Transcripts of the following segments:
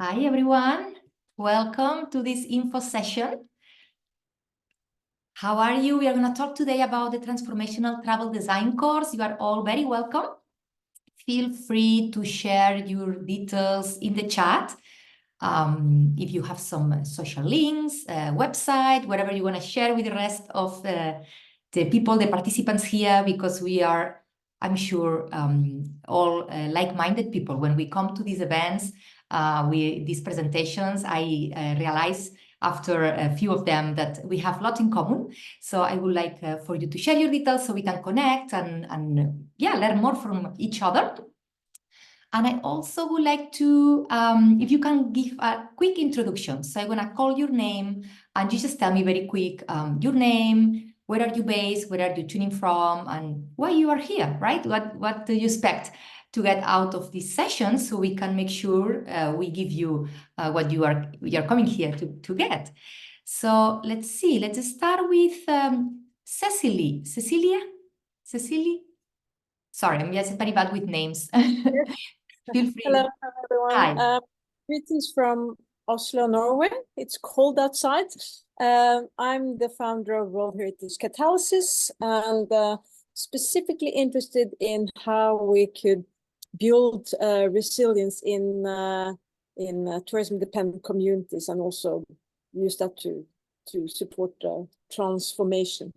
Hi, everyone. Welcome to this info session. How are you? We are going to talk today about the Transformational Travel Design course. You are all very welcome. Feel free to share your details in the chat. If you have some social links, website, whatever you want to share with the rest of the people, the participants here, because we are, I'm sure, all like-minded people. When we come to these events, these presentations, I realize after a few of them that we have a lot in common. So I would like for you to share your details so we can connect and learn more from each other. And I also would like to, if you can give a quick introduction. So I'm going to call your name and you just tell me very quick your name, where are you based, where are you tuning from, and why you are here, right? What do you expect to get out of this session so we can make sure we give you what you are coming here to get. So let's see. Let's start with Cecily. Cecilia? Sorry, I'm just very bad with names. Feel free. Hello, everyone. Hi. Greetings from Oslo, Norway. It's cold outside. I'm the founder of World Heritage Catalysis and specifically interested in how we could build resilience in tourism-dependent communities and also use that to support transformation.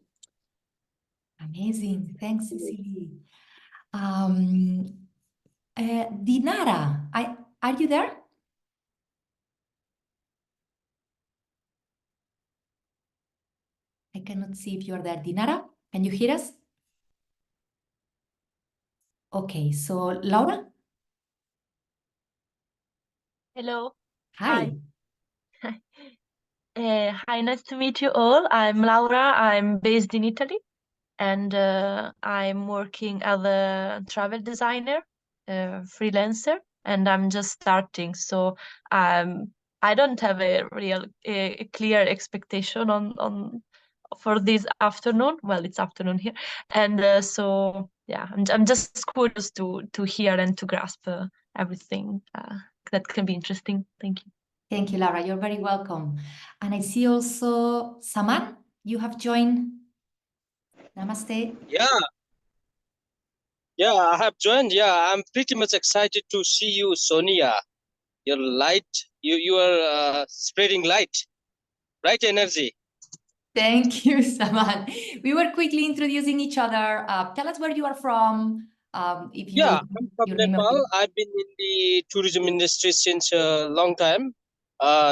Amazing. Thanks, Cecilia. Dinara, are you there? I cannot see if you're there. Dinara, can you hear us? Okay, so Laura? Hello. Hi. Hi, nice to meet you all. I'm Laura. I'm based in Italy, and I'm working as a travel designer, freelancer, and I'm just starting. So I don't have a real clear expectation on for this afternoon. Well, it's afternoon here, and so yeah, I'm just curious to hear and to grasp everything that can be interesting. Thank you. Thank you, Laura. You're very welcome. And I see also Saman, you have joined. Namaste. Yeah, I have joined. Yeah, I'm pretty much excited to see you, Sonia. Your light, you are spreading light, bright energy. Thank you, Saman. We were quickly introducing each other. Tell us where you are from. If you I'm from your name Nepal. I've been in the tourism industry since a long time,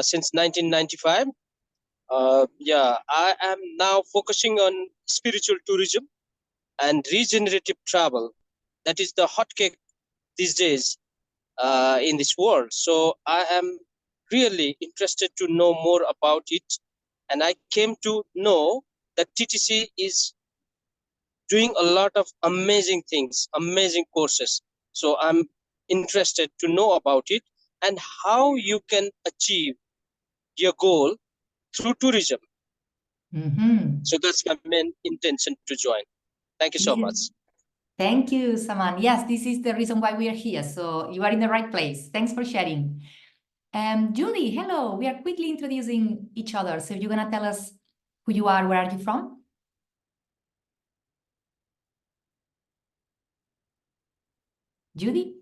since 1995. I am now focusing on spiritual tourism and regenerative travel. That is the hotcake these days in this world. So I am really interested to know more about it. And I came to know that TTC is doing a lot of amazing things, amazing courses. So I'm interested to know about it and how you can achieve your goal through tourism. So that's my main intention to join. Thank you so much. Thank you, Saman. Yes, this is the reason why we are here. So you are in the right place. Thanks for sharing. Julie, hello. We are quickly introducing each other. So you're going to tell us who you are, where are you from? Judy?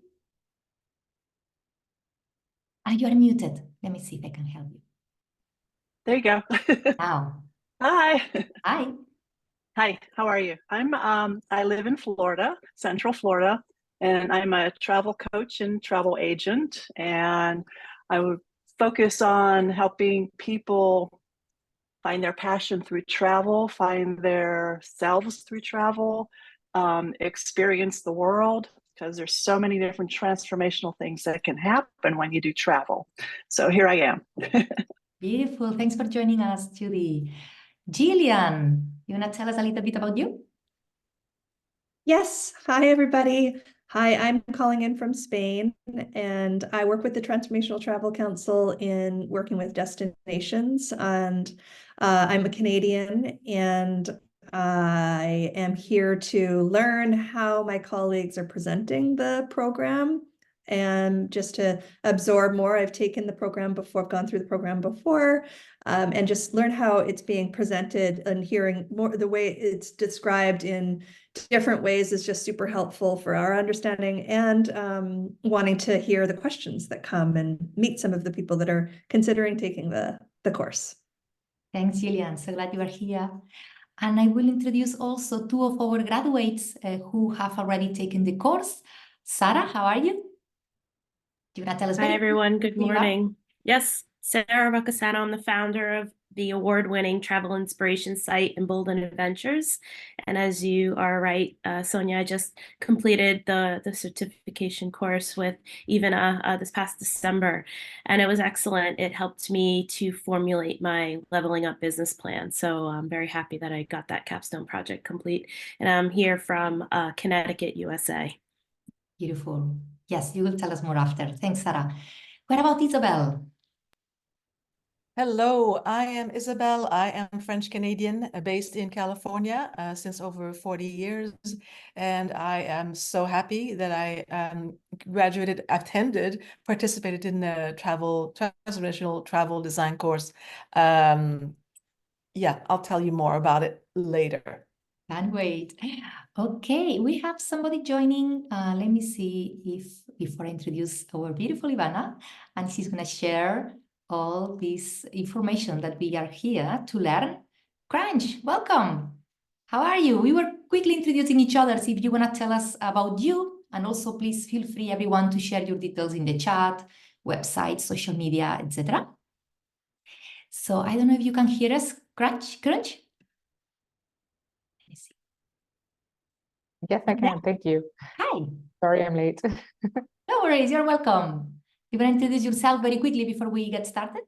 You are muted. Let me see if I can help you. There you go. Now. Hi. Hi. Hi, how are you? I live in Florida, Central Florida, and I'm a travel coach and travel agent. And I would focus on helping people find their passion through travel, find their selves through travel, experience the world, because there's so many different transformational things that can happen when you do travel. So here I am. Beautiful. Thanks for joining us, Judy. Jillian, you want to tell us a little bit about you? Yes. Hi, everybody. Hi, I'm calling in from Spain, and I work with the Transformational Travel Council in working with destinations. And I'm a Canadian, and I am here to learn how my colleagues are presenting the program and just to absorb more. I've taken the program before, I've gone through the program before, and just learn how it's being presented, and hearing more the way it's described in different ways is just super helpful for our understanding, and wanting to hear the questions that come and meet some of the people that are considering taking the course. Thanks, Gillian. So glad you are here. And I will introduce also two of our graduates who have already taken the course. Sarah, how are you? Do you want to tell us? Hi, everyone. Good who you are? morning. Yes, Sarah Rocasano. I'm the founder of the award-winning travel inspiration site Embolden Adventures. And as you are right, Sonia, I just completed the certification course with Ivana this past December, and it was excellent. It helped me to formulate my leveling up business plan. So I'm very happy that I got that capstone project complete. And I'm here from Connecticut, USA. Beautiful. Yes, you will tell us more after. Thanks, Sarah. What about Isabel? Hello, I am Isabel. I am French Canadian based in California since over 40 years. And I am so happy that I participated in the Transformational Travel Design course. Yeah, I'll tell you more about it later. Can't wait. Okay, we have somebody joining. Let me see if before I introduce our beautiful Ivana, and she's going to share all this information that we are here to learn. Crunch, welcome. How are you? We were quickly introducing each other. So if you want to tell us about you, and also please feel free, everyone, to share your details in the chat, website, social media, etc. So I don't know if you can hear us, Crunch. Yes, I can. Thank you. Hi. Sorry, I'm late. No worries, you're welcome. You want to introduce yourself very quickly before we get started?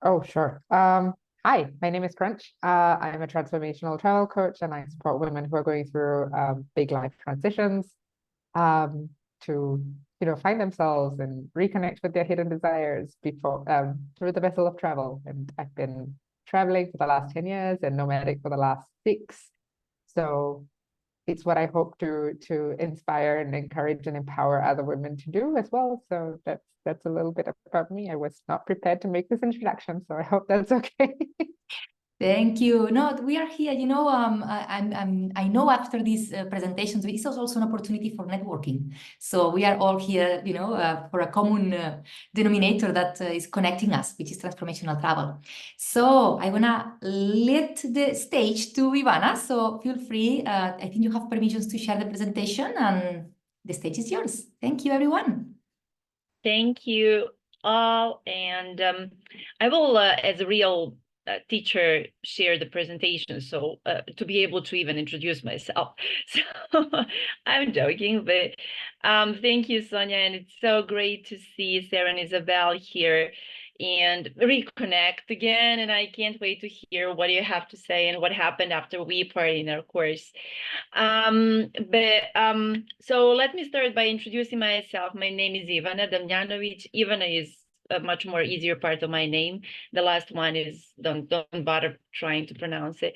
Oh, sure. Hi, my name is Crunch. I'm a transformational travel coach, and I support women who are going through big life transitions to, find themselves and reconnect with their hidden desires before through the vessel of travel. And I've been traveling for the last 10 years and nomadic for the last 6. So it's what I hope to inspire and encourage and empower other women to do as well. So that's a little bit about me. I was not prepared to make this introduction, so I hope that's okay. Thank you. No, we are here. I know after these presentations, this is also an opportunity for networking. So we are all here, for a common denominator that is connecting us, which is transformational travel. So I wanna let the stage to Ivana. So feel free. I think you have permissions to share the presentation, and the stage is yours. Thank you, everyone. Thank you all, and I will, as a real teacher, share the presentation, so to be able to even introduce myself. So I'm joking, but thank you, Sonia, and it's so great to see Sarah and Isabel here and reconnect again, and I can't wait to hear what you have to say and what happened after we party in our course. So let me start by introducing myself. My name is Ivana Damjanovic. Ivana is a much more easier part of my name. The last one is don't bother trying to pronounce it.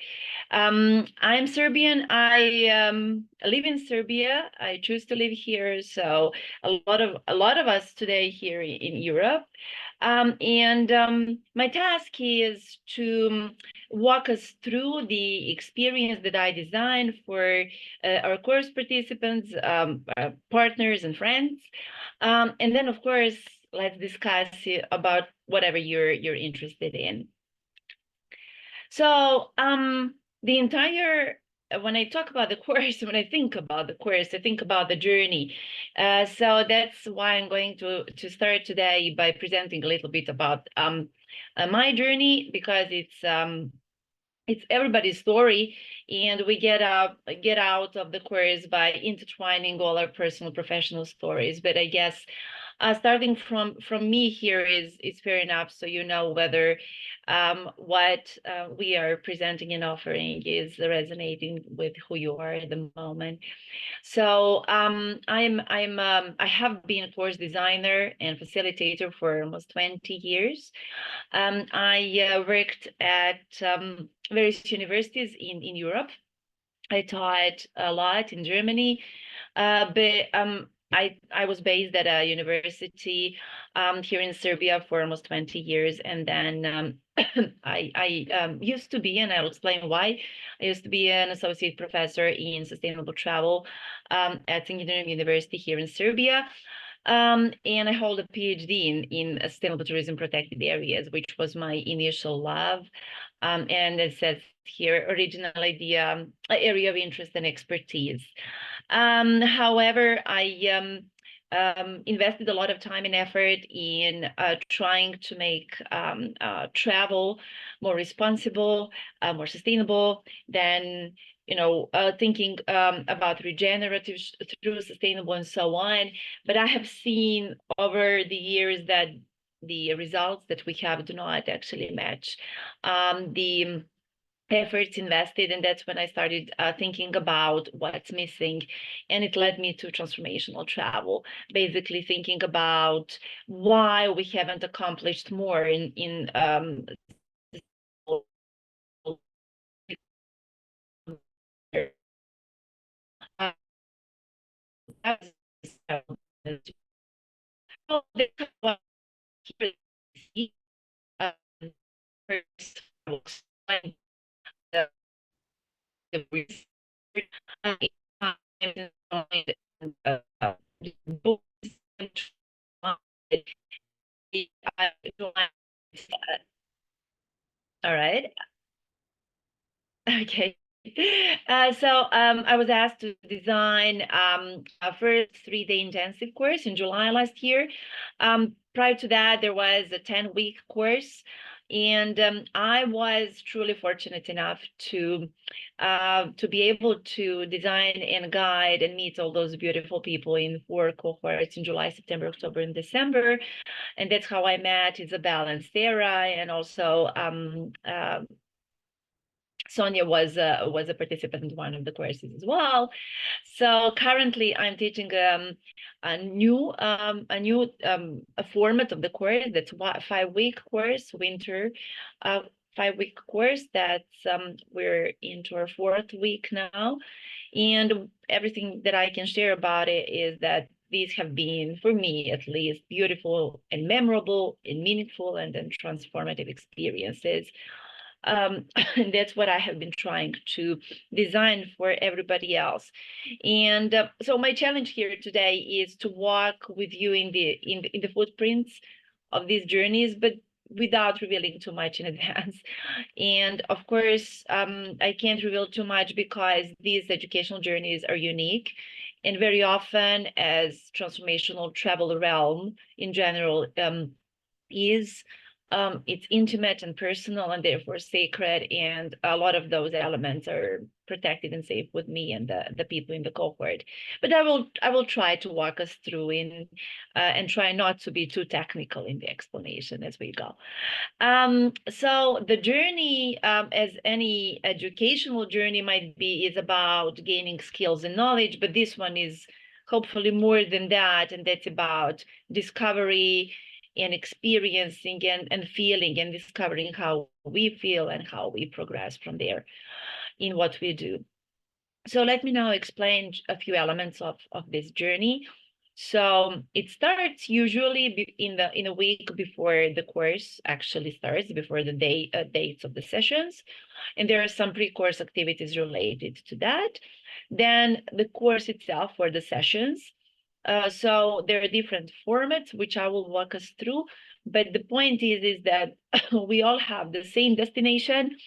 I'm Serbian. I live in Serbia. I choose to live here. So a lot of us today here in Europe. My task is to walk us through the experience that I designed for our course participants, partners, and friends. And then, of course, let's discuss about whatever you're interested in. So when I talk about the course, when I think about the course, I think about the journey. So that's why I'm going to start today by presenting a little bit about my journey, because it's everybody's story, and we get out of the course by intertwining all our personal, professional stories. But I guess starting from me here is fair enough, so you know whether what we are presenting and offering is resonating with who you are at the moment. So I have been a course designer and facilitator for almost 20 years. I worked at various universities in Europe. I taught a lot in Germany, but I was based at a university here in Serbia for almost 20 years, and then I used to be, and I'll explain why. I used to be an associate professor in sustainable travel at Singidunum University here in Serbia. And I hold a PhD in sustainable tourism protected areas, which was my initial love. And it says here, originally the area of interest and expertise. However, I invested a lot of time and effort in trying to make travel more responsible, more sustainable, than thinking about regenerative through sustainable and so on. But I have seen over the years that the results that we have do not actually match the efforts invested, and that's when I started thinking about what's missing, and it led me to transformational travel, basically thinking about why we haven't accomplished more in all right. Okay. So I was asked to design a first 3-day intensive course in July last year. Prior to that, there was a 10-week course, and I was truly fortunate enough to be able to design and guide and meet all those beautiful people in 4 cohorts in July, September, October, and December. And that's how I met Isabel and Sarah, and also Sonia was a participant in one of the courses as well. So currently, I'm teaching a new format of the course. That's a 5-week course, winter 5-week course. That's we're into our 4th week now, and everything that I can share about it is that these have been, for me at least, beautiful and memorable and meaningful and then transformative experiences. And that's what I have been trying to design for everybody else. And so my challenge here today is to walk with you in the footprints of these journeys, but without revealing too much in advance. And of course, I can't reveal too much because these educational journeys are unique. And very often, as transformational travel realm in general is, it's intimate and personal and therefore sacred, and a lot of those elements are protected and safe with me and the people in the cohort. But I will try to walk us through in and try not to be too technical in the explanation as we go. So the journey, as any educational journey might be, is about gaining skills and knowledge, but this one is hopefully more than that, and that's about discovery and experiencing and feeling and discovering how we feel and how we progress from there in what we do. So let me now explain a few elements of this journey. So it starts usually in a week before the course actually starts, before the dates of the sessions, and there are some pre-course activities related to that. Then the course itself for the sessions. So there are different formats, which I will walk us through. But the point is that we all have the same destination,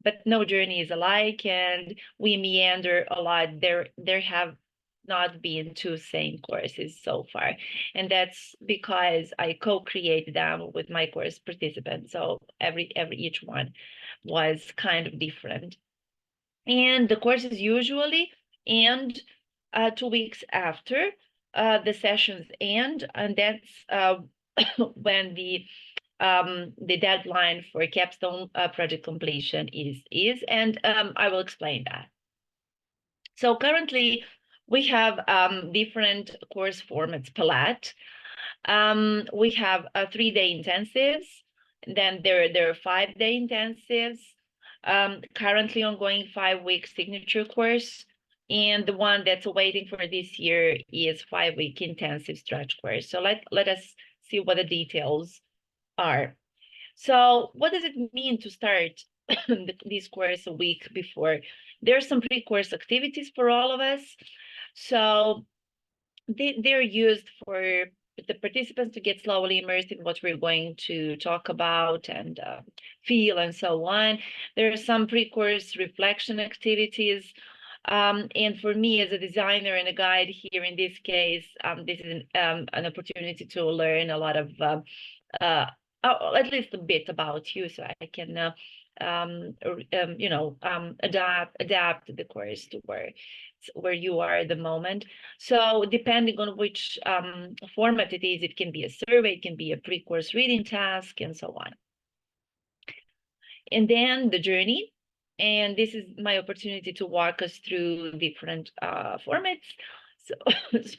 but no journey is alike, and we meander a lot. There have not been 2 same courses so far, and that's because I co-created them with my course participants. So each one was kind of different, and the courses usually end 2 weeks after the sessions end, and that's when the deadline for capstone project completion is, and I will explain that. So currently we have different course formats palette. We have 3-day intensives, then there are 5-day intensives, currently ongoing 5-week signature course. And the one that's waiting for this year is 5-week intensive stretch course. So let us see what the details are. So what does it mean to start this course a week before? There are some pre-course activities for all of us. So they're used for the participants to get slowly immersed in what we're going to talk about and feel and so on. There are some pre-course reflection activities. And for me as a designer and a guide here in this case, this is an opportunity to learn a lot of, at least a bit about you, so I can adapt the course to where you are at the moment. So depending on which format it is, it can be a survey, it can be a pre-course reading task, and so on. And then the journey. And this is my opportunity to walk us through different formats.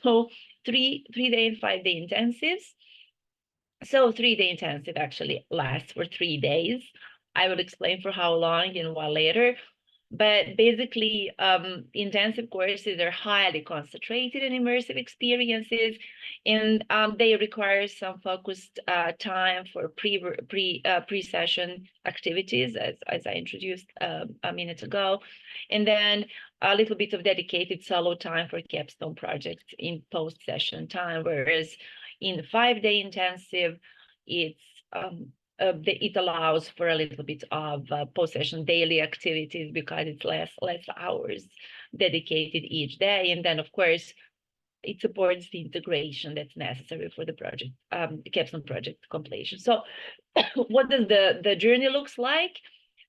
So 3-day and 5-day intensives. So 3-day intensive actually lasts for 3 days. I will explain for how long and why later. But basically, intensive courses are highly concentrated and immersive experiences, and they require some focused time for pre-session activities, as I introduced a minute ago, and then a little bit of dedicated solo time for capstone projects in post-session time. Whereas in the 5-day intensive, it's it allows for a little bit of post-session daily activities because it's less hours dedicated each day. And then, of course, it supports the integration that's necessary for the project, the capstone project completion. So what does the journey looks like?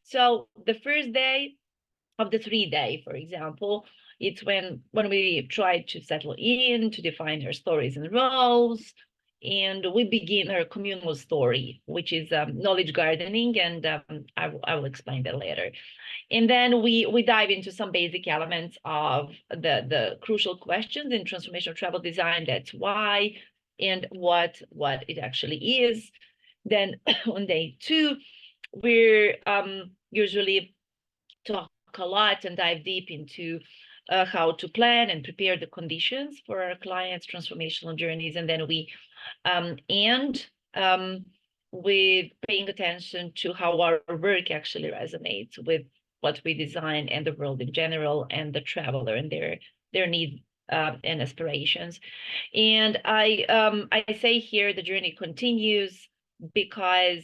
So the first day of the 3-day, for example, it's when we try to settle in, to define our stories and roles, and we begin our communal story, which is knowledge gardening, and I will explain that later. And then we dive into some basic elements of the crucial questions in transformational travel design. That's why and what it actually is. Then on day 2, we're usually talk a lot and dive deep into how to plan and prepare the conditions for our clients' transformational journeys. And then we end with paying attention to how our work actually resonates with what we design and the world in general and the traveler and their needs and aspirations. And I say here the journey continues because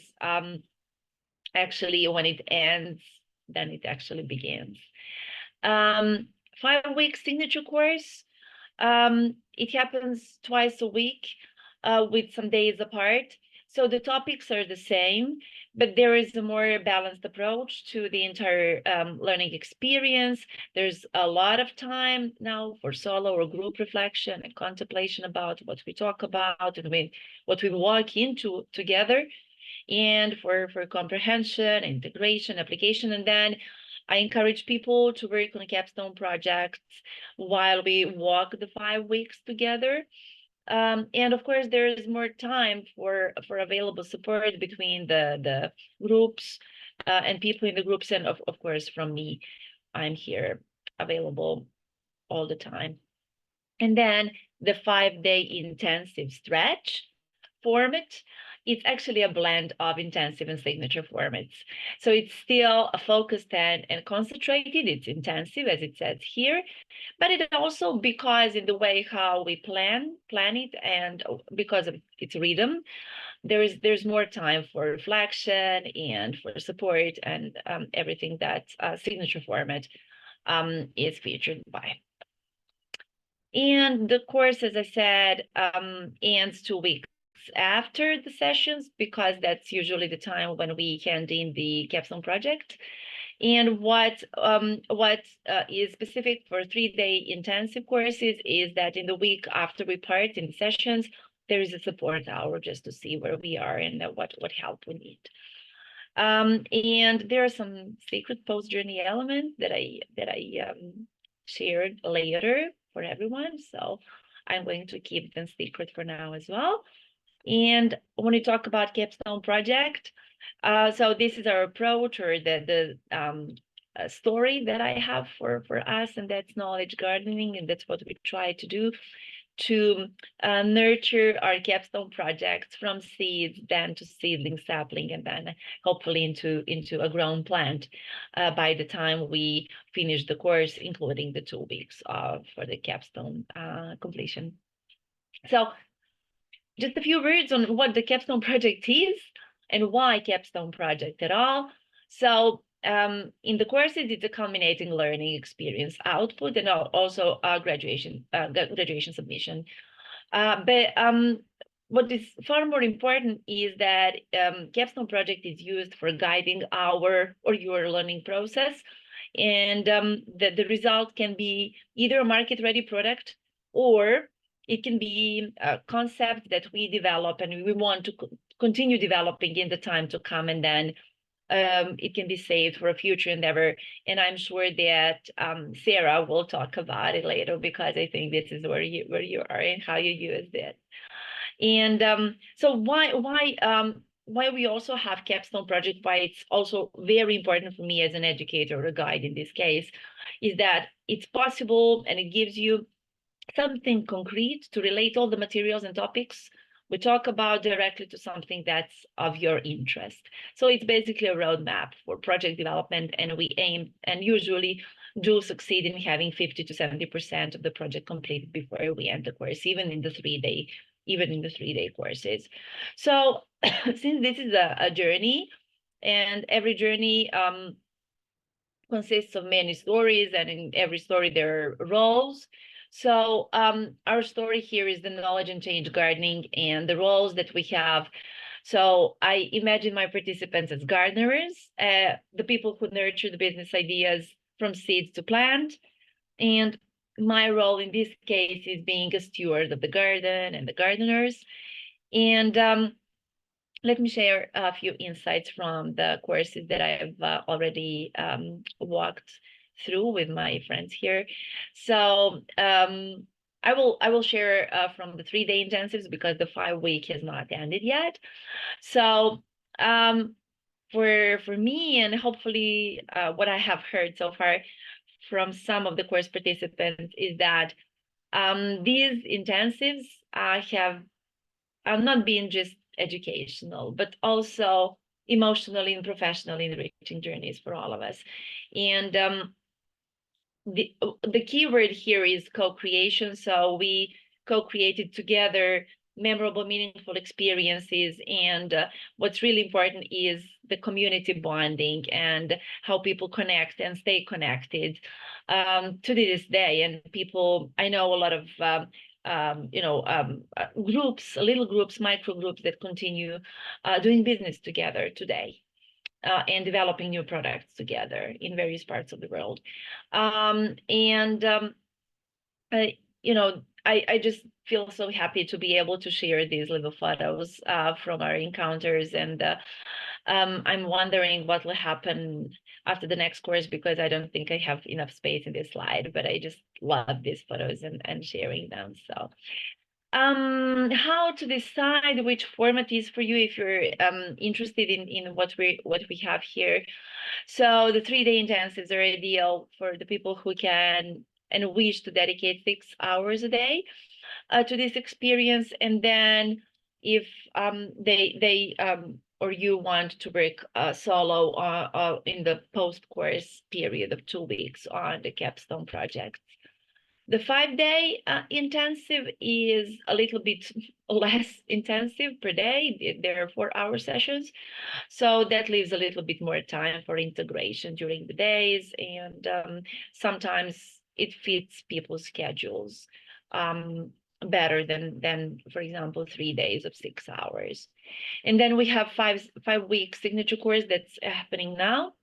actually when it ends, then it actually begins. 5-week signature course. It happens twice a week with some days apart. So the topics are the same, but there is a more balanced approach to the entire learning experience. There's a lot of time now for solo or group reflection and contemplation about what we talk about and what we walk into together, and for comprehension, integration, application. And then I encourage people to work on capstone projects while we walk the 5 weeks together. And of course, there is more time for available support between the groups and people in the groups. And of course, from me, I'm here available all the time. And then the 5-day intensive stretch format, it's actually a blend of intensive and signature formats. So it's still a focused and concentrated. It's intensive, as it says here, but it also, because in the way how we plan it, and because of its rhythm, there's more time for reflection and for support and everything that signature format is featured by. And the course, as I said, ends 2 weeks after the sessions, because that's usually the time when we hand in the capstone project. And what is specific for 3-day intensive courses is that in the week after we part in the sessions, there is a support hour just to see where we are and what help we need. And there are some secret post-journey elements that I shared later for everyone. So I'm going to keep them secret for now as well. And when we talk about capstone project, So this is our approach, or the story that I have for us, and that's knowledge gardening, and that's what we try to do, to nurture our capstone projects from seeds, then to seedling, sapling, and then hopefully into a grown plant by the time we finish the course, including the 2 weeks for the capstone completion. So just a few words on what the capstone project is and why capstone project at all. So in the courses, it's a culminating learning experience output, and also a graduation submission. But what is far more important is that capstone project is used for guiding our or your learning process, and the result can be either a market-ready product, or it can be a concept that we develop and we want to continue developing in the time to come, and then it can be saved for a future endeavor. And I'm sure that Sarah will talk about it later, because I think this is where you are and how you use it. And so why we also have capstone project, why it's also very important for me as an educator or a guide in this case, is that it's possible and it gives you something concrete to relate all the materials and topics we talk about directly to something that's of your interest. So it's basically a roadmap for project development, and we aim and usually do succeed in having 50 to 70% of the project completed before we end the course, even in the 3-day courses. So since this is a journey, and every journey consists of many stories, and in every story there are roles. So our story here is the knowledge and change gardening and the roles that we have. So I imagine my participants as gardeners, the people who nurture the business ideas from seeds to plant. And my role in this case is being a steward of the garden and the gardeners. And let me share a few insights from the courses that I have already walked through with my friends here. So I will share from the 3-day intensives, because the 5-week has not ended yet. So for me, and hopefully what I have heard so far from some of the course participants, is that these intensives have not been just educational, but also emotionally and professionally enriching journeys for all of us. And the key word here is co-creation. So we co-created together memorable, meaningful experiences. And what's really important is the community bonding and how people connect and stay connected to this day. And people, I know a lot of groups, little groups, micro groups that continue doing business together today. And developing new products together in various parts of the world. I just feel so happy to be able to share these little photos from our encounters. And I'm wondering what will happen after the next course, because I don't think I have enough space in this slide, but I just love these photos and sharing them. So how to decide which format is for you if you're interested in what we have here. So the 3-day intensives are ideal for the people who can and wish to dedicate 6 hours a day to this experience. And then if they or you want to work solo in the post-course period of 2 weeks on the capstone project. The 5-day intensive is a little bit less intensive per day. There are 4-hour sessions. So that leaves a little bit more time for integration during the days. And sometimes it fits people's schedules better than, for example, 3 days of 6 hours. And then we have 5-week signature course that's happening now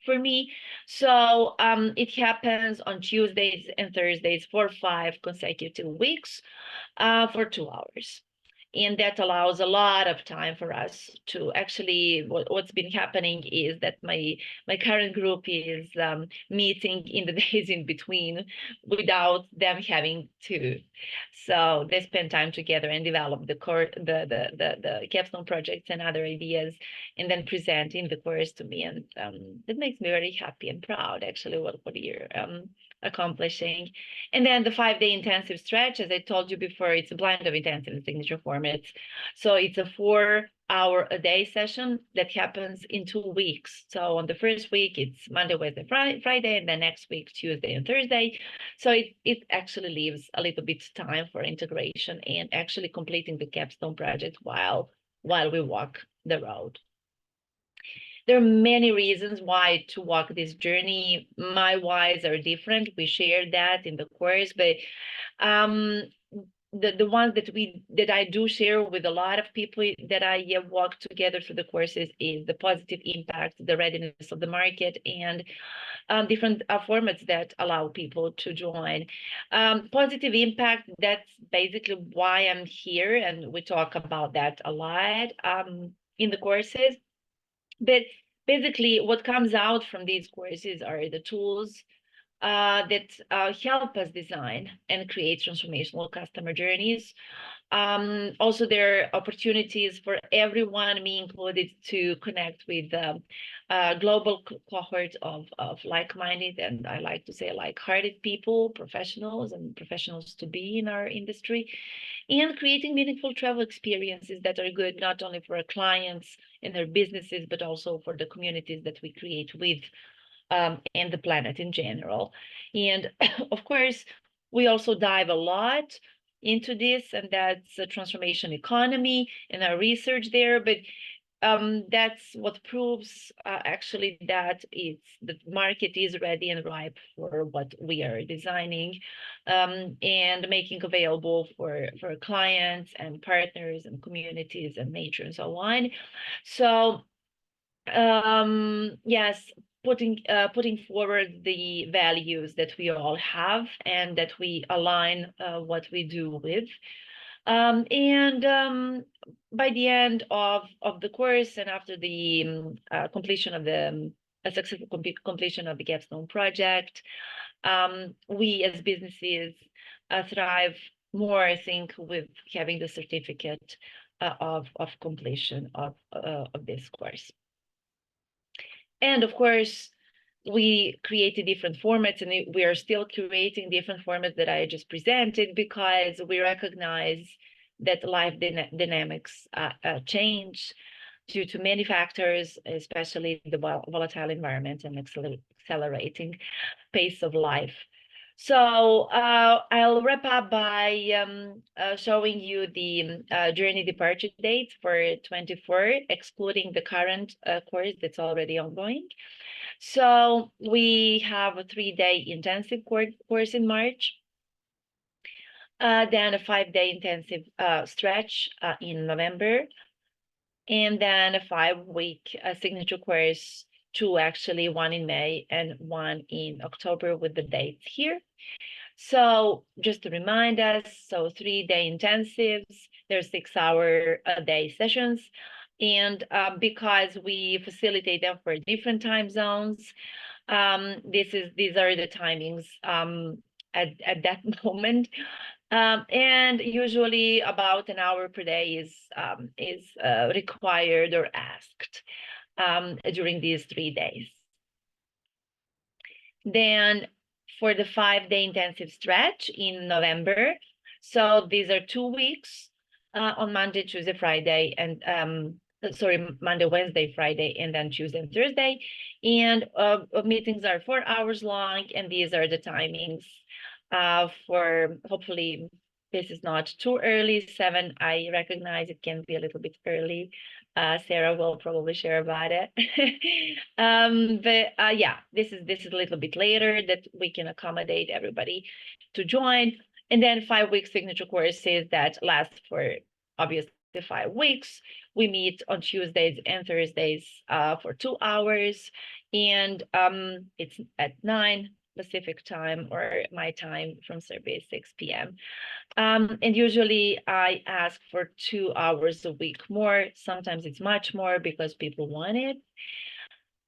for me. So it happens on Tuesdays and Thursdays for 5 consecutive weeks for 2 hours. And that allows a lot of time for us to actually, what's been happening is that my current group is meeting in the days in between without them having to. So they spend time together and develop the capstone projects and other ideas, and then presenting the course to me. And it makes me very happy and proud, actually, what you're accomplishing. And then the 5-day intensive stretch, as I told you before, it's a blend of intensive and signature formats. So it's a 4-hour-a-day session that happens in 2 weeks. So on the first week, it's Monday, Wednesday, Friday, and then next week, Tuesday and Thursday. So it actually leaves a little bit of time for integration and actually completing the capstone project while we walk the road. There are many reasons why to walk this journey. My whys are different. We shared that in the course, but the ones that I do share with a lot of people that I walk together through the courses is the positive impact, the readiness of the market, and different formats that allow people to join. Positive impact, that's basically why I'm here, and we talk about that a lot in the courses. But basically, what comes out from these courses are the tools that help us design and create transformational customer journeys. Also, there are opportunities for everyone, me included, to connect with global cohort of like-minded, and I like to say like-hearted people, professionals to be in our industry, and creating meaningful travel experiences that are good not only for our clients and their businesses, but also for the communities that we create with and the planet in general. And of course, we also dive a lot into this, and that's a transformation economy and our research there. But that's what proves actually that the market is ready and ripe for what we are designing and making available for clients and partners and communities and nature and so on. So yes, putting forward the values that we all have and that we align what we do with. By the end of the course and after the completion of the successful completion of the capstone project, we as businesses thrive more, I think, with having the certificate of completion of this course. And of course, we created different formats, and we are still curating different formats that I just presented, because we recognize that life dynamics change due to many factors, especially the volatile environment and accelerating pace of life. So I'll wrap up by showing you the journey departure dates for 24, excluding the current course that's already ongoing. So we have a 3-day intensive course in March, then a 5-day intensive stretch in November, and then a 5-week signature course, 2 actually, 1 in May and 1 in October with the dates here. So just to remind us, so 3-day intensives, there's 6-hour-a-day sessions. And because we facilitate them for different time zones, these are the timings at that moment. And usually about an hour per day is required or asked during these 3 days. Then for the 5-day intensive stretch in November, so these are 2 weeks on Monday, Tuesday, Friday, and Monday, Wednesday, Friday, and then Tuesday and Thursday. And meetings are 4 hours long, and these are the timings for, hopefully this is not too early, 7. I recognize it can be a little bit early. Sarah will probably share about it. But yeah, this is a little bit later that we can accommodate everybody to join. And then 5-week signature courses that last for obviously 5 weeks. We meet on Tuesdays and Thursdays for 2 hours, and it's at 9, Pacific time, or my time from Serbia is 6 p.m. And usually I ask for 2 hours a week more. Sometimes it's much more because people want it.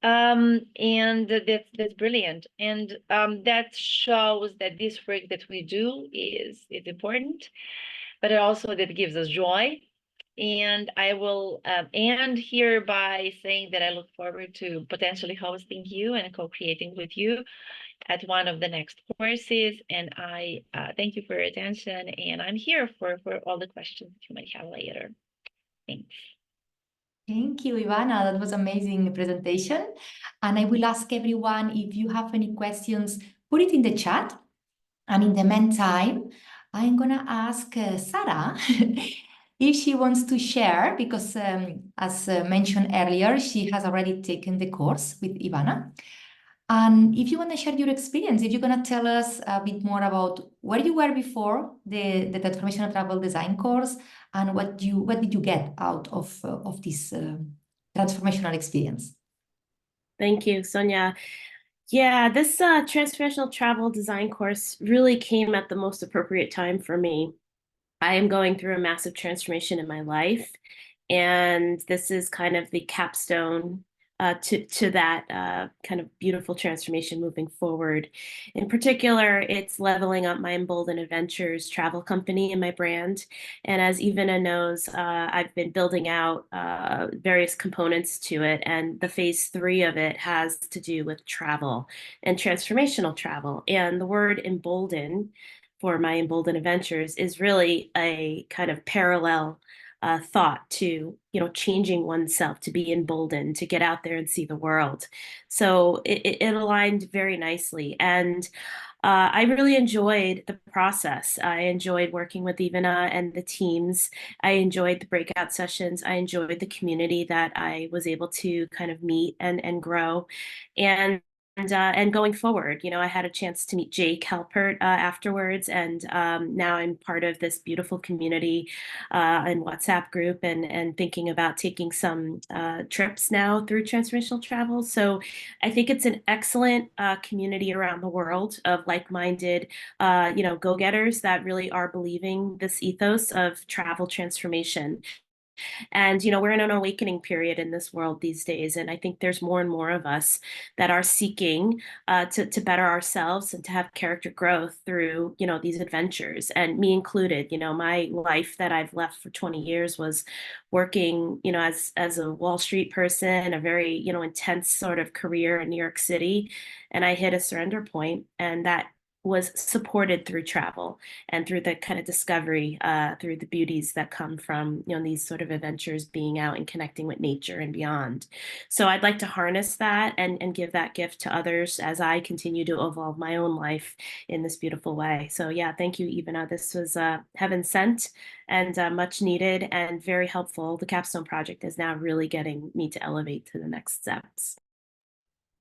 And that's brilliant. And that shows that this work that we do is important, but it also that gives us joy. And I will end here by saying that I look forward to potentially hosting you and co-creating with you at one of the next courses. And I thank you for your attention. And I'm here for all the questions that you might have later. Thanks. Thank you, Ivana. That was amazing presentation. And I will ask everyone, if you have any questions, put it in the chat. And in the meantime, I'm gonna ask Sarah if she wants to share, because as mentioned earlier, she has already taken the course with Ivana. And if you want to share your experience, if you're going to tell us a bit more about where you were before the Transformational Travel Design course, and what did you get out of this transformational experience? Thank you, Sonia. Yeah, this Transformational Travel Design course really came at the most appropriate time for me. I am going through a massive transformation in my life, and this is kind of the capstone to that kind of beautiful transformation moving forward. In particular, it's leveling up my Embolden Adventures travel company and my brand. And as Ivana knows, I've been building out various components to it, and the phase 3 of it has to do with travel and transformational travel. And the word embolden for my Embolden Adventures is really a kind of parallel thought to, changing oneself, to be emboldened, to get out there and see the world. So it aligned very nicely. And I really enjoyed the process. I enjoyed working with Ivana and the teams. I enjoyed the breakout sessions. I enjoyed the community that I was able to kind of meet and grow. And going forward, I had a chance to meet Jake Halpert afterwards, and now I'm part of this beautiful community and WhatsApp group, and thinking about taking some trips now through transformational travel. So I think it's an excellent community around the world of like-minded, go-getters that really are believing this ethos of travel transformation. And, we're in an awakening period in this world these days. And I think there's more and more of us that are seeking to better ourselves and to have character growth through, these adventures, and me included. My life that I've left for 20 years was working, as a Wall Street person, a very, intense sort of career in New York City. And I hit a surrender point, and that was supported through travel and through the kind of discovery, through the beauties that come from, these sort of adventures, being out and connecting with nature and beyond. So I'd like to harness that and give that gift to others as I continue to evolve my own life in this beautiful way. So yeah, thank you, Ivana. This was heaven sent and much needed and very helpful. The Capstone Project is now really getting me to elevate to the next steps.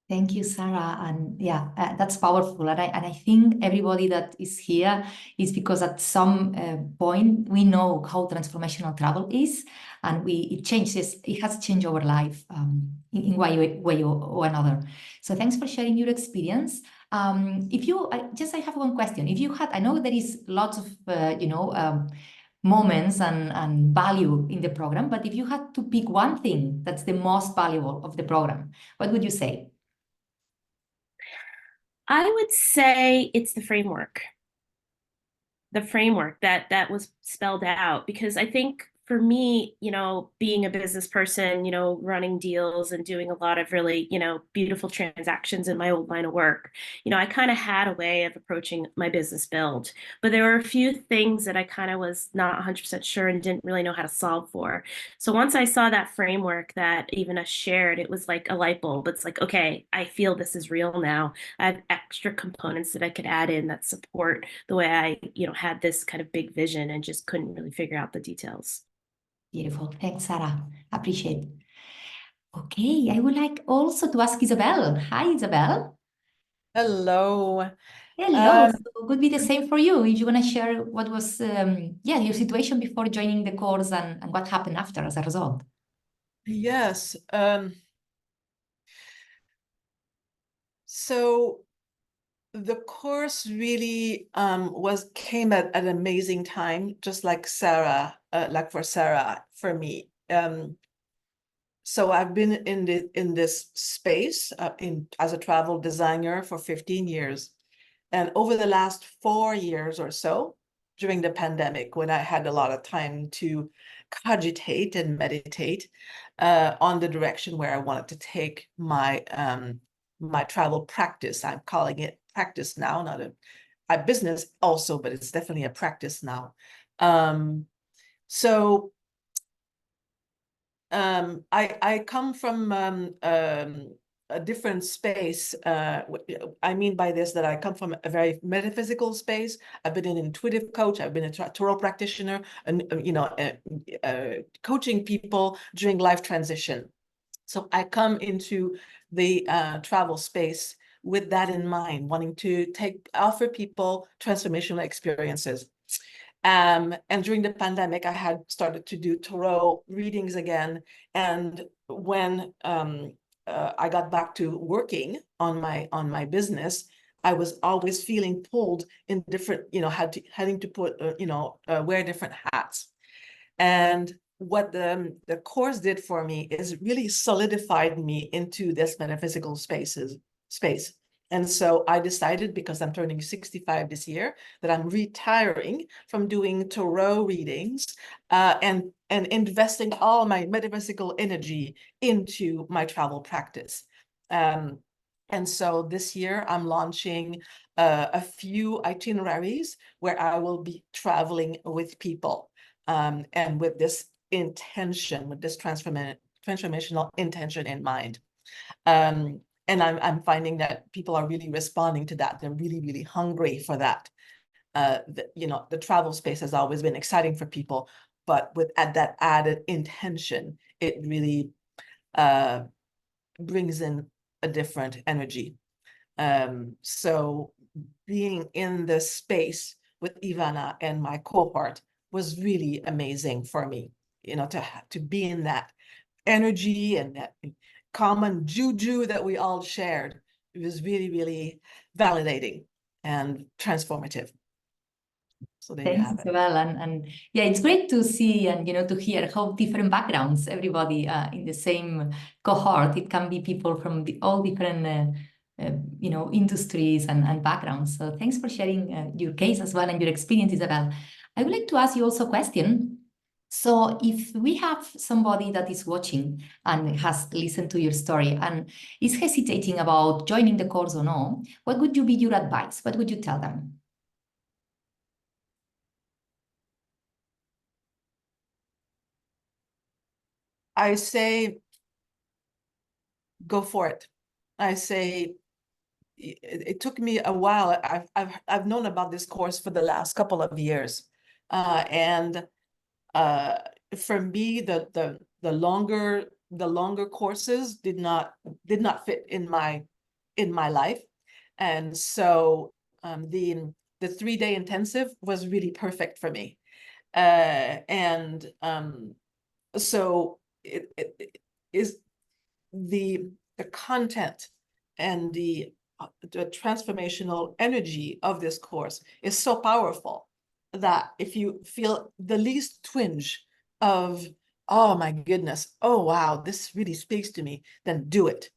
Thank you, Sarah. And yeah, that's powerful. And I think everybody that is here is because at some point we know how transformational travel is, and it has changed our life in one way or another. So thanks for sharing your experience. I have one question. I know there is lots of moments and value in the program, but if you had to pick one thing that's the most valuable of the program, what would you say? I would say it's the framework that was spelled out, because I think for me, being a business person, running deals and doing a lot of really, beautiful transactions in my old line of work, I kind of had a way of approaching my business build, but there were a few things that I kind of was not 100% sure and didn't really know how to solve for. So once I saw that framework that Ivana shared, it was like a light bulb. It's like, okay, I feel this is real now. I have extra components that I could add in that support the way I, had this kind of big vision and just couldn't really figure out the details. Beautiful. Thanks, Sarah. Appreciate it. Okay, I would like also to ask Isabel. Hi, Isabel. Hello. Hello. So it would be the same for you. If you want to share what was your situation before joining the course and what happened after as a result. Yes. So the course really came at an amazing time, just like Sarah, for Sarah, for me. So I've been in this space as a travel designer for 15 years. And over the last 4 years or so, during the pandemic, when I had a lot of time to cogitate and meditate on the direction where I wanted to take my my travel practice. I'm calling it practice now, not a business also, but it's definitely a practice now. So I come from a different space. I mean by this that I come from a very metaphysical space. I've been an intuitive coach. I've been a tarot practitioner, and coaching people during life transition. So I come into the travel space with that in mind, wanting to offer people transformational experiences. And during the pandemic, I had started to do tarot readings again. And when I got back to working on my business, I was always feeling pulled in different, having to put, wear different hats. And what the course did for me is really solidified me into this metaphysical space. And so I decided, because I'm turning 65 this year, that I'm retiring from doing tarot readings and investing all my metaphysical energy into my travel practice. And so this year I'm launching a few itineraries where I will be traveling with people and with this intention, with this transformational intention in mind. And I'm finding that people are really responding to that. They're really, really hungry for that. The travel space has always been exciting for people, but at that added intention, it really brings in a different energy. So being in this space with Ivana and my cohort was really amazing for me, to be in that energy and that common juju that we all shared. It was really, really validating and transformative. So there you Thanks, have it. Isabel. And yeah, it's great to see and to hear how different backgrounds, everybody in the same cohort. It can be people from all different industries and backgrounds. So thanks for sharing your case as well and your experience, Isabel. I would like to ask you also a question. So if we have somebody that is watching and has listened to your story and is hesitating about joining the course or no, what would be your advice? What would you tell them? I say, go for it. I say, it took me a while. I've known about this course for the last couple of years, and for me, the longer courses did not fit in my life, and so the 3-day intensive was really perfect for me, and so it is the content and the transformational energy of this course is so powerful that if you feel the least twinge of, oh my goodness, oh wow, this really speaks to me, then do it.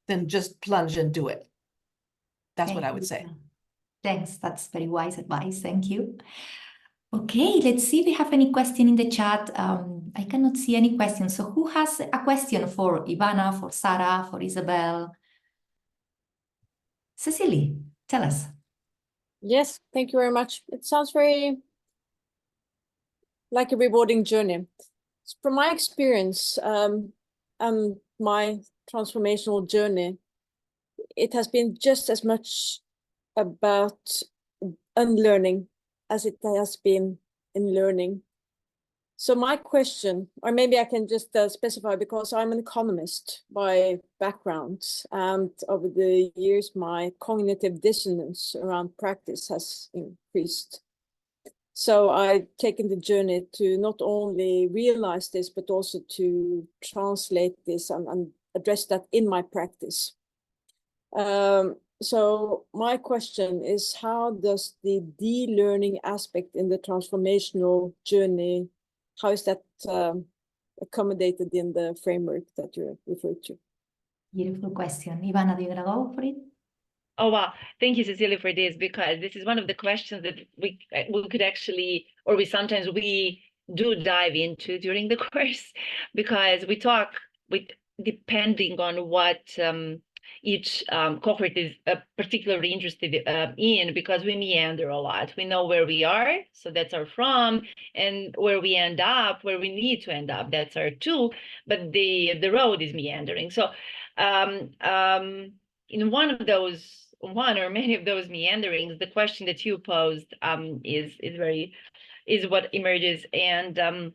Then just plunge and do it. That's what I would say. Thanks. That's very wise advice. Thank you. Okay, let's see if we have any question in the chat. I cannot see any questions. So who has a question for Ivana, for Sarah, for Isabel? Cecily, tell us. Yes, thank you very much. It sounds very like a rewarding journey. From my experience and my transformational journey, it has been just as much about unlearning as it has been in learning. So my question, or maybe I can just specify, because I'm an economist by background, and over the years, my cognitive dissonance around practice has increased. So I've taken the journey to not only realize this, but also to translate this and address that in my practice. So my question is, how does the de-learning aspect in the transformational journey, how is that accommodated in the framework that you referred to? Beautiful question. Ivana, do you want to go for it? Oh, wow. Thank you, Cecilia, for this, because this is one of the questions that we could actually, or we do dive into during the course, because we talk with, depending on what each cohort is particularly interested in, because we meander a lot. We know where we are, so that's our from, and where we end up, where we need to end up, that's our to, but the road is meandering. So in one or many of those meanderings, the question that you posed is what emerges, and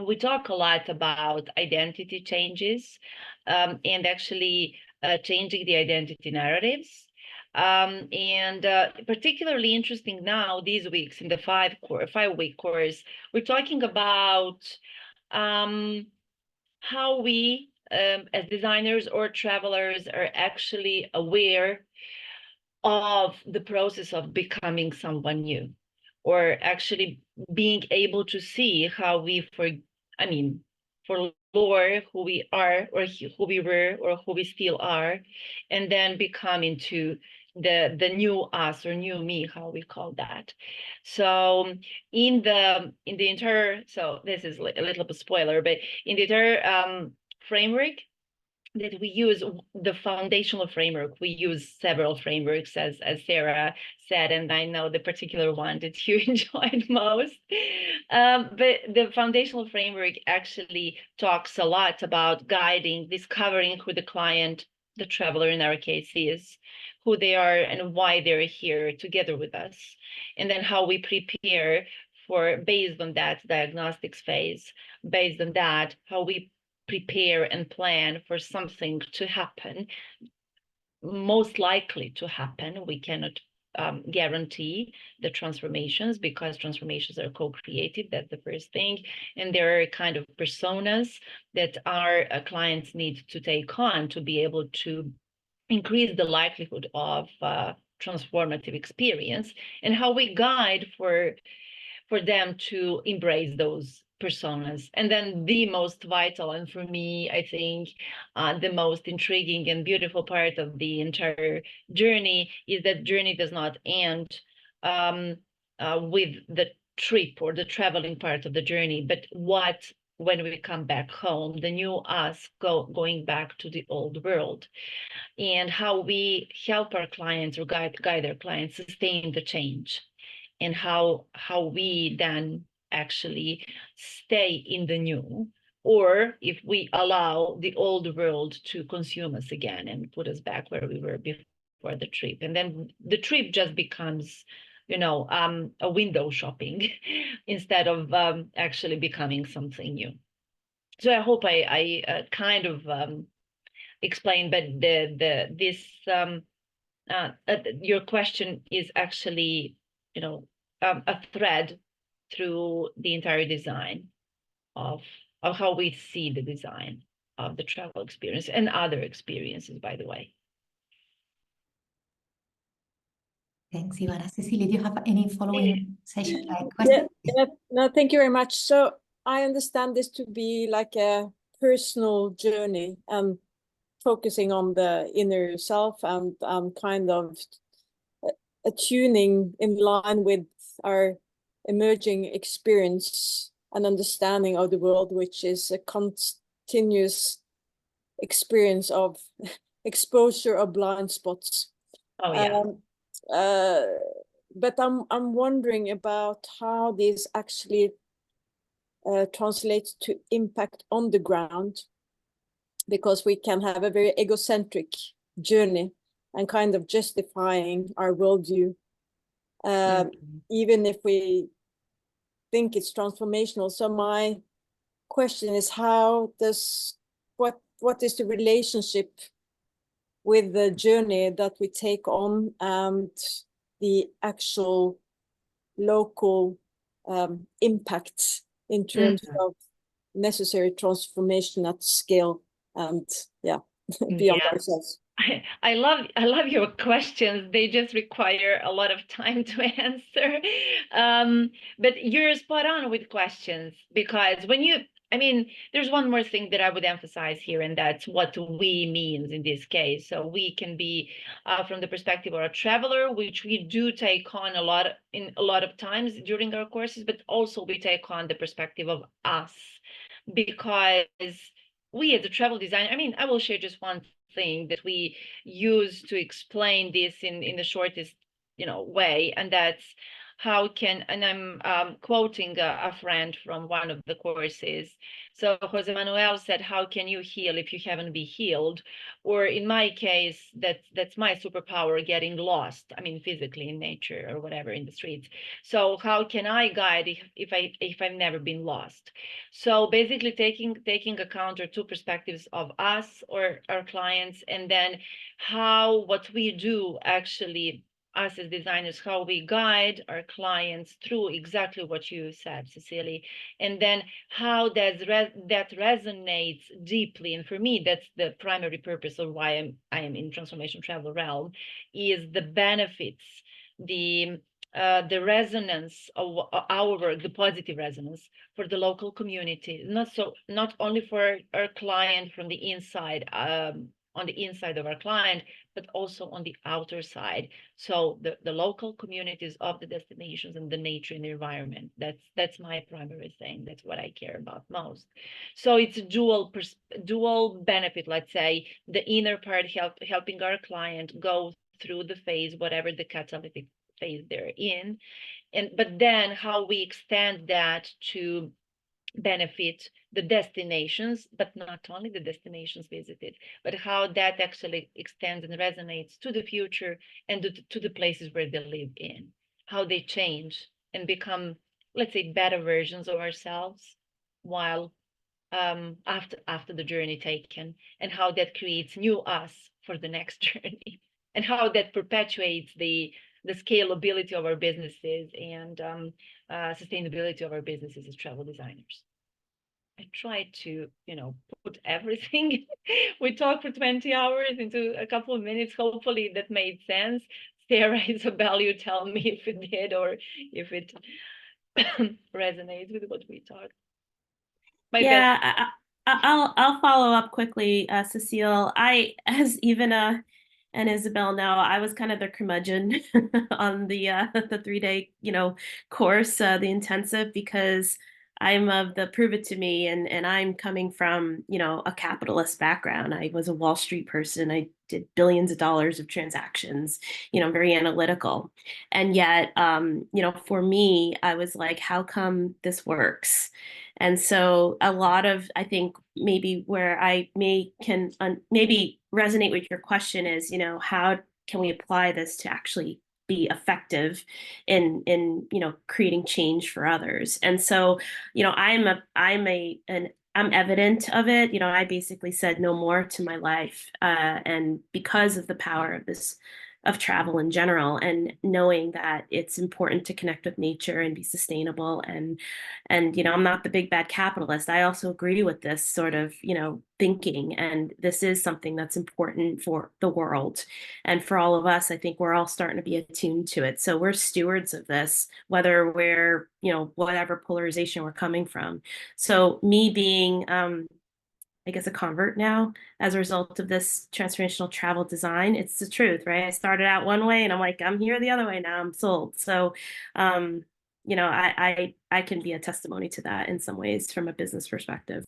we talk a lot about identity changes, and actually changing the identity narratives. And particularly interesting now these weeks in the 5-week course, we're talking about how we as designers or travelers are actually aware of the process of becoming someone new, or actually being able to see how we forlore who we are, or who we were, or who we still are, and then become into the new us, or new me, how we call that. So in the entire, so this is a little bit of a spoiler, but in the entire framework that we use, the foundational framework, we use several frameworks, as Sarah said, and I know the particular one that you enjoyed most. But the foundational framework actually talks a lot about guiding, discovering who the client, the traveler in our case, is, who they are, and why they're here together with us, and then how we prepare for, based on that diagnostics phase, based on that, how we prepare and plan for something to happen, most likely to happen. We cannot guarantee the transformations, because transformations are co-creative. That's the first thing. And there are kind of personas that our clients need to take on to be able to increase the likelihood of transformative experience, and how we guide for them to embrace those personas. And then the most vital, and for me, I think the most intriguing and beautiful part of the entire journey, is that journey does not end with the trip or the traveling part of the journey, but when we come back home, the new us going back to the old world, and how we help our clients, or guide our clients sustain the change, and how we then actually stay in the new, or if we allow the old world to consume us again and put us back where we were before the trip. And then the trip just becomes, a window shopping instead of actually becoming something new. So I hope I kind of explained, but your question is actually, a thread through the entire design of how we see the design of the travel experience and other experiences, by the way. Thanks, Ivana. Cecilia, do you have any following session question? Yeah, no, thank you very much. So I understand this to be like a personal journey, and focusing on the inner self, and kind of attuning in line with our emerging experience and understanding of the world, which is a continuous experience of exposure of blind spots. Oh yeah. But I'm wondering about how this actually translates to impact on the ground, because we can have a very egocentric journey and kind of justifying our worldview, even if we think it's transformational. So my question is, what is the relationship with the journey that we take on and the actual local impact in terms of necessary transformation at scale and beyond ourselves? I love your questions. They just require a lot of time to answer. But you're spot on with questions, because I mean, there's one more thing that I would emphasize here, and that's what we means in this case. So we can be from the perspective of a traveler, which we do take on a lot of times during our courses, but also we take on the perspective of us, because we as a travel designer, I mean, I will share just one thing that we use to explain this in the shortest way, and that's how can, and I'm quoting a friend from one of the courses. So Jose Manuel said, how can you heal if you haven't been healed? Or in my case, that's my superpower, getting lost, I mean, physically in nature or whatever, in the streets. So how can I guide if I've never been lost? So basically taking account or two perspectives of us or our clients, and then how what we do actually, us as designers, how we guide our clients through exactly what you said, Cecilia, and then how that resonates deeply. And for me, that's the primary purpose of why I am in transformation travel realm, is the benefits, the resonance of our work, the positive resonance for the local community, not only for our client from the inside, on the inside of our client, but also on the outer side. So the local communities of the destinations and the nature and the environment. That's my primary thing. That's what I care about most. So it's a dual benefit. Let's say the inner part helping our client go through the phase, whatever the catalytic phase they're in, but then how we extend that to benefit the destinations, but not only the destinations visited, but how that actually extends and resonates to the future and to the places where they live in, how they change and become, let's say, better versions of ourselves while after the journey taken, and how that creates new us for the next journey, and how that perpetuates the scalability of our businesses and sustainability of our businesses as travel designers. I tried to, put everything we talked for 20 hours into a couple of minutes. Hopefully that made sense. Sarah, Isabel, you tell me if it did or if it resonates with what we talked. I'll follow up quickly, Cecile. As Ivana and Isabel know, I was kind of the curmudgeon on the 3-day course, the intensive, because I'm of the prove it to me, and I'm coming from a capitalist background. I was a Wall Street person. I did billions of dollars of transactions, very analytical, and yet for me, I was like, how come this works? And so a lot of, I think, maybe where I can maybe resonate with your question is, how can we apply this to actually be effective in creating change for others? And so, I'm evident of it. I basically said no more to my life, and because of the power of travel in general, and knowing that it's important to connect with nature and be sustainable, and I'm not the big bad capitalist. I also agree with this sort of thinking, and this is something that's important for the world and for all of us. I think we're all starting to be attuned to it, so we're stewards of this, whether we're whatever polarization we're coming from. So me being I guess a convert now as a result of this transformational travel design. It's the truth, right? I started out one way and I'm like, I'm here the other way now, I'm sold. So, I can be a testimony to that in some ways from a business perspective.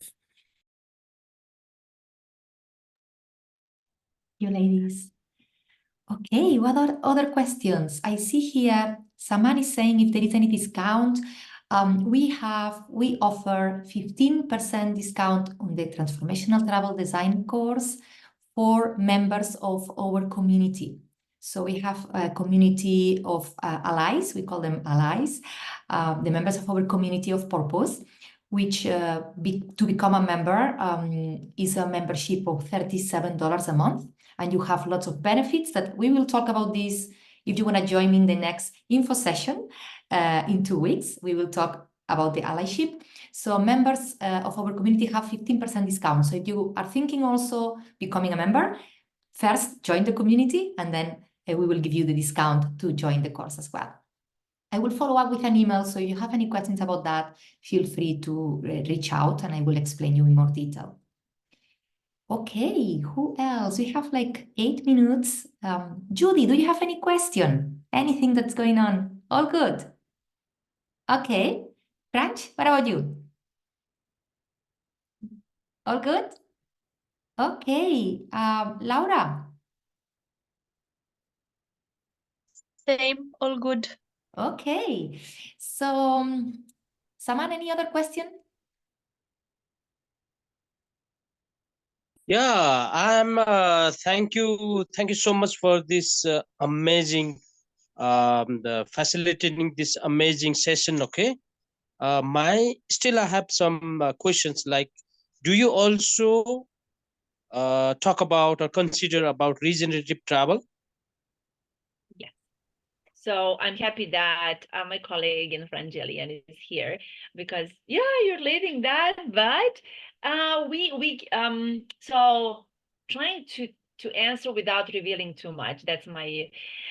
You ladies. Okay, what are other questions? I see here someone is saying if there is any discount. We offer 15% discount on the Transformational Travel Design course for members of our community. So we have a community of allies, we call them allies, the members of our community of purpose, which to become a member is a membership of $37 a month. And you have lots of benefits that we will talk about this. If you want to join me in the next info session in 2 weeks, we will talk about the allyship. So members of our community have 15% discount. So if you are thinking also becoming a member, first join the community, and then we will give you the discount to join the course as well. I will follow up with an email, so if you have any questions about that, feel free to reach out and I will explain you in more detail. Okay, who else? We have like 8 minutes. Judy, do you have any question? Anything that's going on? All good? Okay. Branch, what about you? All good? Okay. Laura? Same, all good. Okay. So, Saman, any other question? Yeah, thank you so much for this amazing facilitating this amazing session. Okay, I have some questions, like, do you also talk about or consider about regenerative travel? Yes. So I'm happy that my colleague and friend Jillian is here, because you're leading that. But so trying to answer without revealing too much. That's my.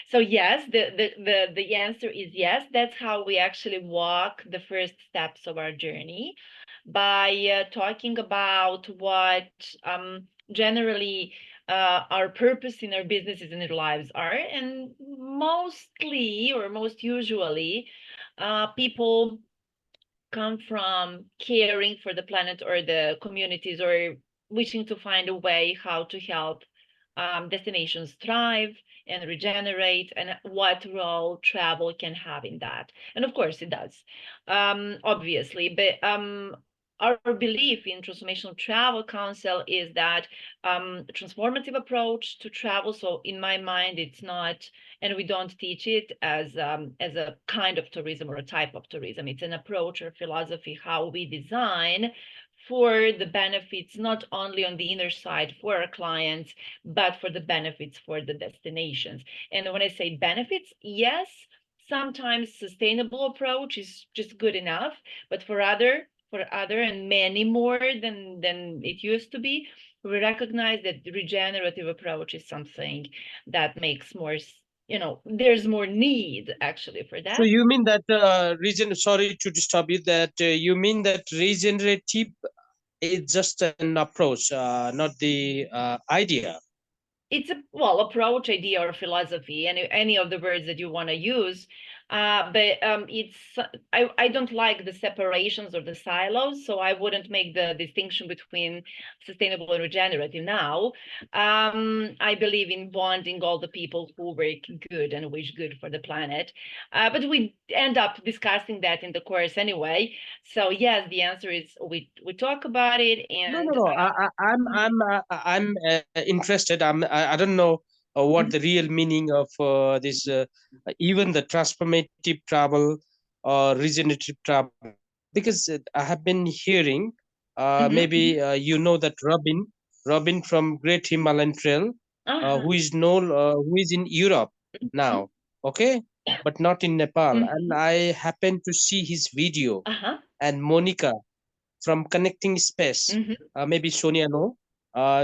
So yes, the answer is yes. That's how we actually walk the first steps of our journey, by talking about what generally our purpose in our businesses and our lives are. And mostly, or most usually, people come from caring for the planet or the communities, or wishing to find a way how to help destinations thrive and regenerate, and what role travel can have in that. And of course it does, obviously. But our belief in Transformational Travel Council is that transformative approach to travel. So in my mind, it's not, and we don't teach it as a kind of tourism or a type of tourism. It's an approach or philosophy how we design for the benefits, not only on the inner side for our clients, but for the benefits for the destinations. And when I say benefits, yes, sometimes sustainable approach is just good enough, but for other and many more than it used to be, we recognize that the regenerative approach is something that makes more, there's more need actually for that. So you mean that sorry to disturb you, that you mean that regenerative is just an approach, not the idea? It's a approach, idea, or philosophy, any of the words that you want to use. But I don't like the separations or the silos, so I wouldn't make the distinction between sustainable and regenerative now. I believe in bonding all the people who work good and wish good for the planet. But we end up discussing that in the course anyway. So yes, the answer is we talk about it. And No. I'm interested. I don't know what the real meaning of this, even the transformative travel or regenerative travel, because I have been hearing, maybe you know that Robin from Great Himalayan Trail, who is known, who is in Europe now, okay, but not in Nepal. And I happened to see his video, and Monica from Connecting Space, maybe Sonia no,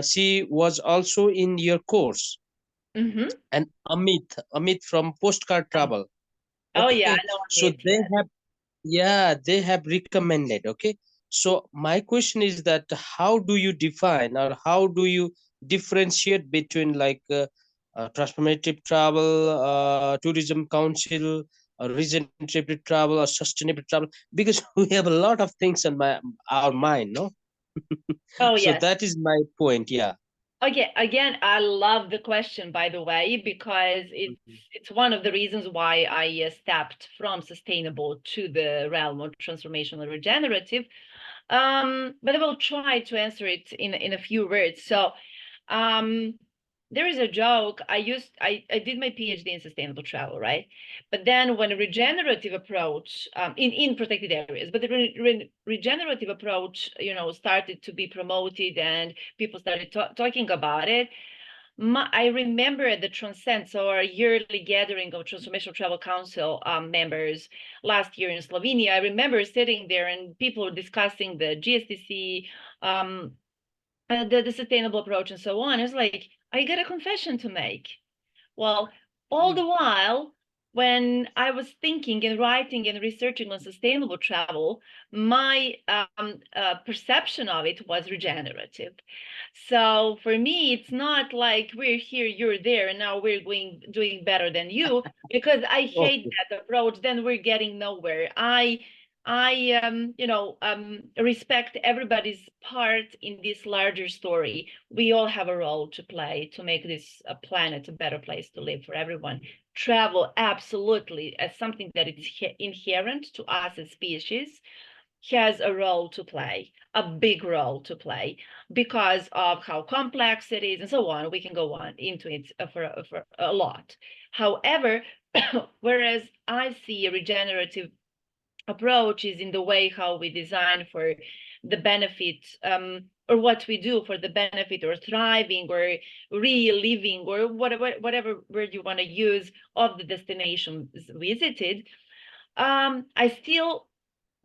she was also in your course, and Amit from Postcard Travel. Oh yeah, I know so Amit, they yes. they have recommended. Okay, so my question is that how do you define, or how do you differentiate between, like, transformative travel, tourism council, or regenerative travel, or sustainable travel? Because we have a lot of things on our mind, no? Oh So yes. that is my point. Yeah. Okay, again, I love the question, by the way, because it's one of the reasons why I stepped from sustainable to the realm of transformational regenerative. But I will try to answer it in a few words. So there is a joke. I did my PhD in sustainable travel, right? But then when a regenerative approach in protected areas, but the regenerative approach, started to be promoted and people started talking about it. I remember at the Transcend, so our yearly gathering of Transformational Travel Council members last year in Slovenia. I remember sitting there and people were discussing the GSTC the sustainable approach and so on. It's like, I got a confession to make. Well, all the while, when I was thinking and writing and researching on sustainable travel, my perception of it was regenerative. So for me, it's not like we're here, you're there, and now we're doing better than you, because I hate that approach. Then we're getting nowhere. I respect everybody's part in this larger story. We all have a role to play to make this planet a better place to live for everyone. Travel, absolutely, as something that is inherent to us as species, has a role to play, a big role to play, because of how complex it is and so on. We can go on into it for a lot. However, whereas I see a regenerative approach is in the way how we design for the benefit, or what we do for the benefit or thriving or reliving or whatever word you want to use of the destinations visited. I still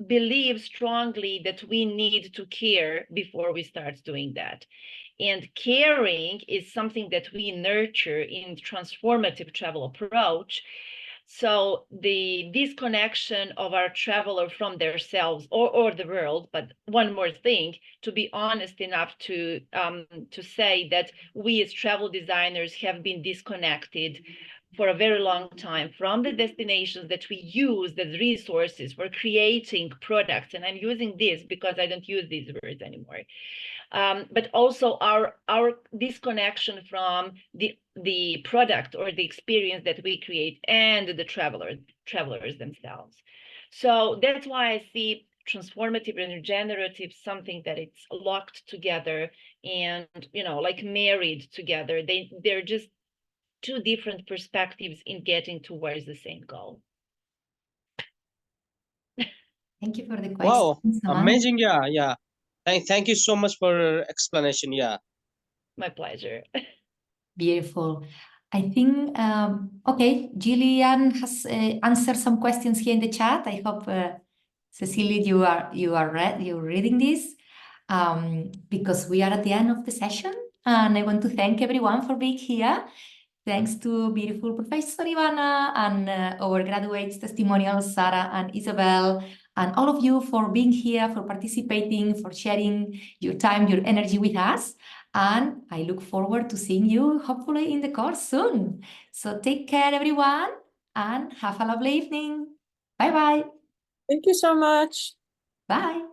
believe strongly that we need to care before we start doing that. And caring is something that we nurture in transformative travel approach. So the disconnection of our traveler from themselves or the world. But one more thing, to be honest enough to say that we as travel designers have been disconnected for a very long time from the destinations that we use as resources for creating products. And I'm using this because I don't use these words anymore. But also our disconnection from the product or the experience that we create and the travelers themselves. So that's why I see transformative and regenerative something that it's locked together and like married together. They're just two different perspectives in getting towards the same goal. Thank you for the question. Wow, Samantha. amazing. Yeah. Thank you so much for explanation. Yeah. My pleasure. Beautiful. I think, okay, Gillian has answered some questions here in the chat. I hope, Cecilia, you're reading this, because we are at the end of the session, and I want to thank everyone for being here. Thanks to beautiful Professor Ivana and our graduates testimonials, Sarah and Isabel, and all of you for being here, for participating, for sharing your time, your energy with us. And I look forward to seeing you hopefully in the course soon. So take care, everyone, and have a lovely evening. Bye-bye. Thank you so much. Bye.